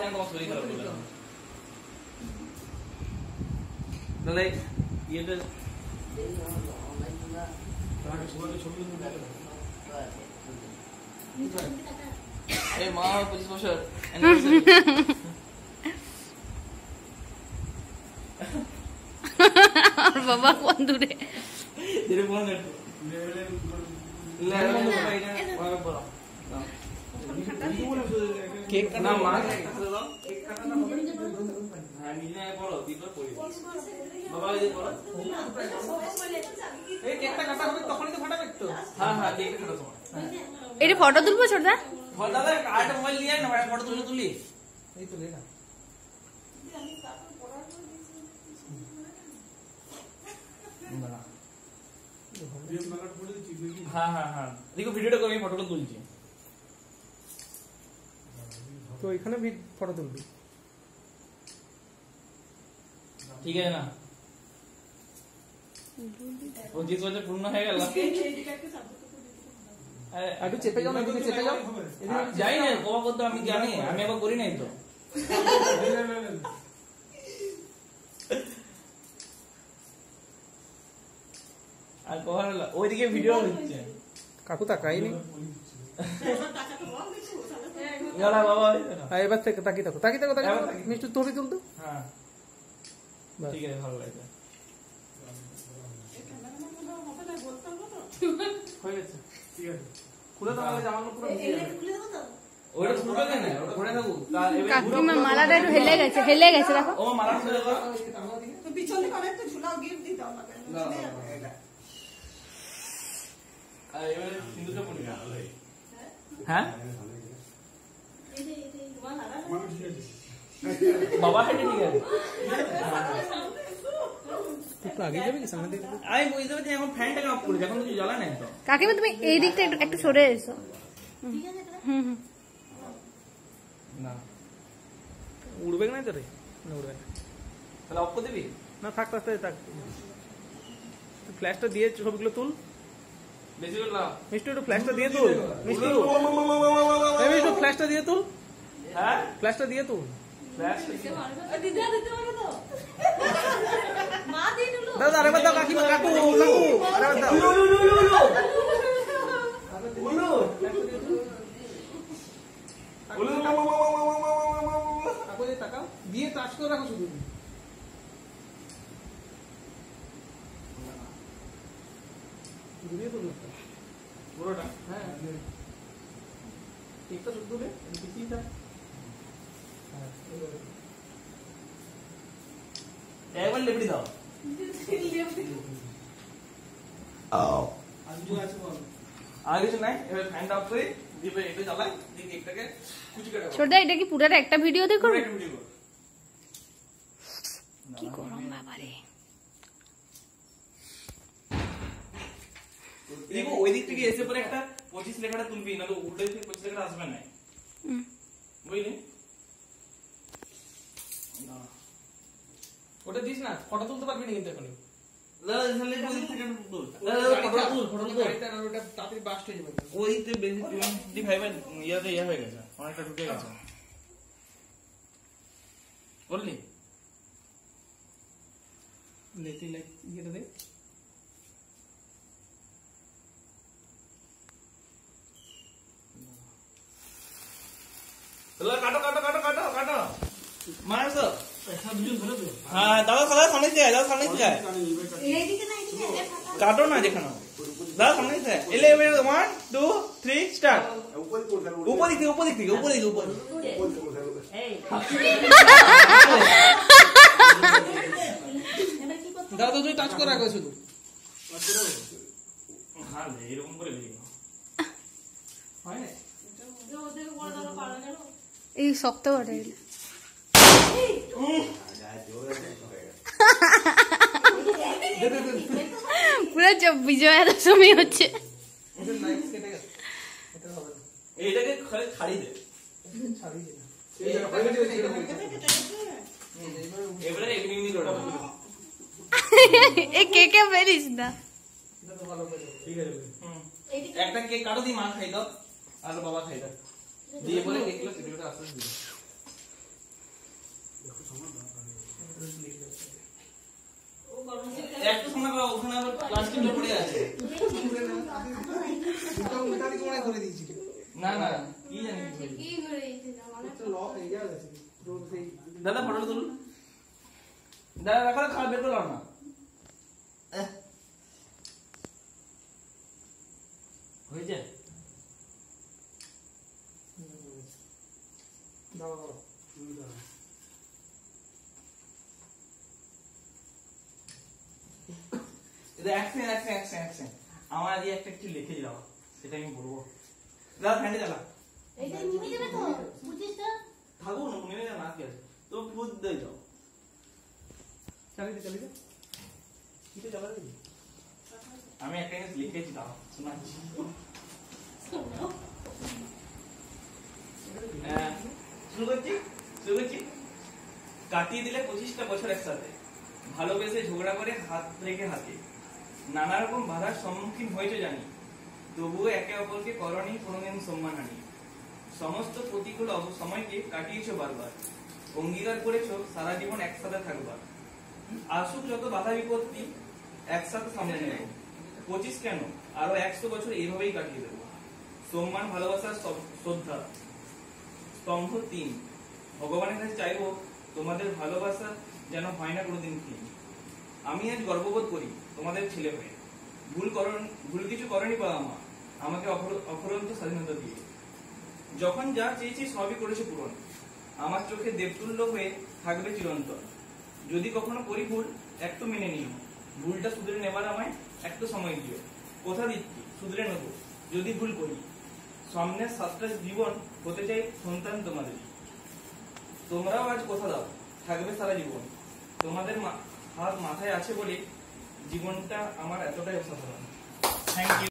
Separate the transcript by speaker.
Speaker 1: জানি তোমার শরীর খারাপ হলো তাহলে ইয়েটা এই মা 25 বছর
Speaker 2: আর বাবা কোন দূরে
Speaker 1: তেরে ফোন নেট কেক কাটা না মা কেক দাও কেক কাটা না হবে হ্যাঁ নিজে বলো দিবা করি বাবা এই বলো এই কেকটা কাটা হবে তখনই তো ফাটাবে তো হ্যাঁ হ্যাঁ কেক কাটা তোমার
Speaker 2: এটা ফটো তুলবো ছোটদা
Speaker 1: ফটো দাদা কার্ড মোবাইল নিয়ে না ফটো তুলি এই তো লে না हाँ हाँ हाँ देखो वीडियो को मैं फोटो তুলছি
Speaker 3: তো এখানে ফটো তুলবি
Speaker 1: ঠিক আছে না ও জিত বছর পূর্ণ হয়ে গেল
Speaker 3: একটু চেপে যাও না এদিকে চেপে যাও
Speaker 1: যাই না কবা করতে আমি জানি আমি একবার করি নাই তো আর কবার ওইদিকে ভিডিও হচ্ছে
Speaker 3: কাকু তাকাইনি
Speaker 1: গলা বাবা
Speaker 3: এবার থেকে তাকিয়ে থাকো মিষ্টি ছবি তুলতো
Speaker 1: হ্যাঁ ঠিক আছে ভালো লাগছে হয়ে গেছে ঠিক আছে খুলে দাও জামাগুলো পুরো খুলে দাও তো ওটা খুলে দেন না ওটা ঘুরে থাকুক
Speaker 2: কাকিমা মালাটা একটু হেলে গেছে দেখো
Speaker 1: ও মালা খুলে দাও
Speaker 4: তো পিছনে করে একটু ঝুলাও গিফট দিতে আমাকে
Speaker 1: আর এবারে সিঁদুরটা পড়ি না হ্যাঁ বাবা হেঁটে ঠিক আছে
Speaker 3: একটু আগে যাবে কি সামনে দিকে
Speaker 1: আমি বুঝতে পারছি এখন ফ্যানটা অফ করে যখন কিছু জ্বালা নেই তো
Speaker 2: কাকিমা তুমি এই দিকটা একটু সরে এসো হুম
Speaker 1: না
Speaker 3: উড়বে না তো রে না উড়বে না
Speaker 1: তাহলে অফ করে দিবি
Speaker 3: না থাক ফ্ল্যাশটা দিয়ে ছবিগুলো তুল
Speaker 1: বেশি করে লাও
Speaker 3: মিষ্টি একটু ফ্ল্যাশটা দিয়ে তুল মিষ্টি একটু ফ্ল্যাশটা দিয়ে তুল
Speaker 1: হ্যাঁ
Speaker 3: ফ্ল্যাশটা দিয়ে তুল
Speaker 1: ফ্ল্যাশ
Speaker 4: দিদা দিতে পারো তো মা দিয়ে দিলো
Speaker 3: দাদা আরেকবার দাও কাকিমা কাকু আরেকবার দাও কাকু তাকাও দিয়ে টাচ করে রাখো শুধু ঘুরিয়ে তুল
Speaker 1: পুরোটা
Speaker 3: হ্যাঁ ঠিকটা শুধু রে পিছিয়ে থাক
Speaker 1: একবার লেবড়ি দাও আর কিছু নাই এবার ফ্যানটা অফ করে দিয়ে এটা জ্বালাই দিয়ে কেকটাকে কুচি করে
Speaker 2: ছোটদা এটা কি পুরাটা একটা ভিডিও দেখো কি গরম বাবারে
Speaker 1: দেখো ওই দিক থেকে এসে পরে একটা 25 লেখাটা তুলবি না তো উল্টো দিক থেকে 25 লেখাটা আসবে না বুঝলি
Speaker 3: ওটা দিস না ফটো তুলতে পারবি না কিন্তু এখনই
Speaker 1: দাদা তাহলে ওই দিক থেকে তুল ফটো তুল
Speaker 3: ওটা তাড়াতাড়ি বাস্ট হয়ে যাবে
Speaker 1: ওইতে বেশি 25 এর ইয়াতে ইয়া হয়ে গেছে অনেকটা ঢুকে গেছে বললি
Speaker 3: লেতি লাইক ইয়েটা দে
Speaker 1: চলো কাটো মারছ হ্যাঁ দাদা সামনে যায় কাটো না যেখানে দাদা সামনে যায় 11 1 2 3 স্টার্ট উপর দিক থেকে
Speaker 3: দাদা তুই টাচ করে রাখো শুধু
Speaker 1: হ্যাঁ এরকম করে দিই হয় না
Speaker 2: এই শক্ত বটে পুরো বিজয়া দশমী হচ্ছে
Speaker 1: এইটাকে ছাড়ি দে এবারে এগনি লোড়া
Speaker 2: এ কে বেরিস না
Speaker 1: ঠিক আছে একটা কেক কাটো দি মা খাই দাও আর বাবা খাই দাও দিয়ে বলে কেকগুলো ভিডিওটা আস্তে আস্তে প্লাস্টিক পড়ে আছে। না না কি জানি কি দাদা ফটো তুলুন দাদা রাখো খাওয়া বের করলাম না হয়েছে আমার আজ একটা কিছু লিখে যাও সেটা আমি বলবো দাদা ফ্যান্ডে চালা
Speaker 4: এইটা নিয়ে যাবে তো 25টা
Speaker 1: থাকো না মনে না কি আছে তো ফুদ দিয়ে যাও
Speaker 3: চালিয়ে দে
Speaker 1: কি তো চালা দিবি আমি একটা জিনিস লিখেছি দাও শোনাচ্ছি শুরু করছি কাটিয়ে দিলে 25টা বছর একসাথে ভালোবেসে ঝগড়া করে হাত রেখে হাতে নানা রকম বাধার সম্মুখীন হয়েছে জানি তবুও একে অপরকে করনি কোনোদিন সম্মানহানি সমস্ত প্রতিকূল সময়কে কাটিয়েছো বারবার অঙ্গীকার করেছো সারা জীবন একসাথে থাকবার আসুক যত বাধা বিপত্তি একসাথে সামনে নেব 25 কেন আরো 100 বছর এইভাবেই কাটিয়ে দেবো সম্মান ভালোবাসার শ্রদ্ধা স্তম্ভ 3 ভগবানের কাছে চাইবো তোমাদের ভালোবাসা যেন হয় না কোনোদিন ক্ষীণ আমি আজ গর্ববোধ করি তোমাদের ছেলে হয়ে ভুল কিছু করেনি বাবা মা আমাকে অফুরন্ত স্বাধীনতা দিয়ে যখন যা চেয়েছি সবই করেছে পূরণ আমার চোখে দেবতুল্য হয়ে থাকবে চিরন্তন যদি কখনো করি ভুল একটু মেনে নিও ভুলটা শুধরে নেবার আমায় একটু সময় দিও কথা দিচ্ছি শুধরে নেবো যদি ভুল করি সামনের 7টা জীবন হতে চাই সন্তান তোমাদের তোমরাও আজ কথা দাও থাকবে সারা জীবন তোমাদের হাত মাথায় আছে বলে জীবনটা আমার এতটাই অসাধারণ থ্যাংক ইউ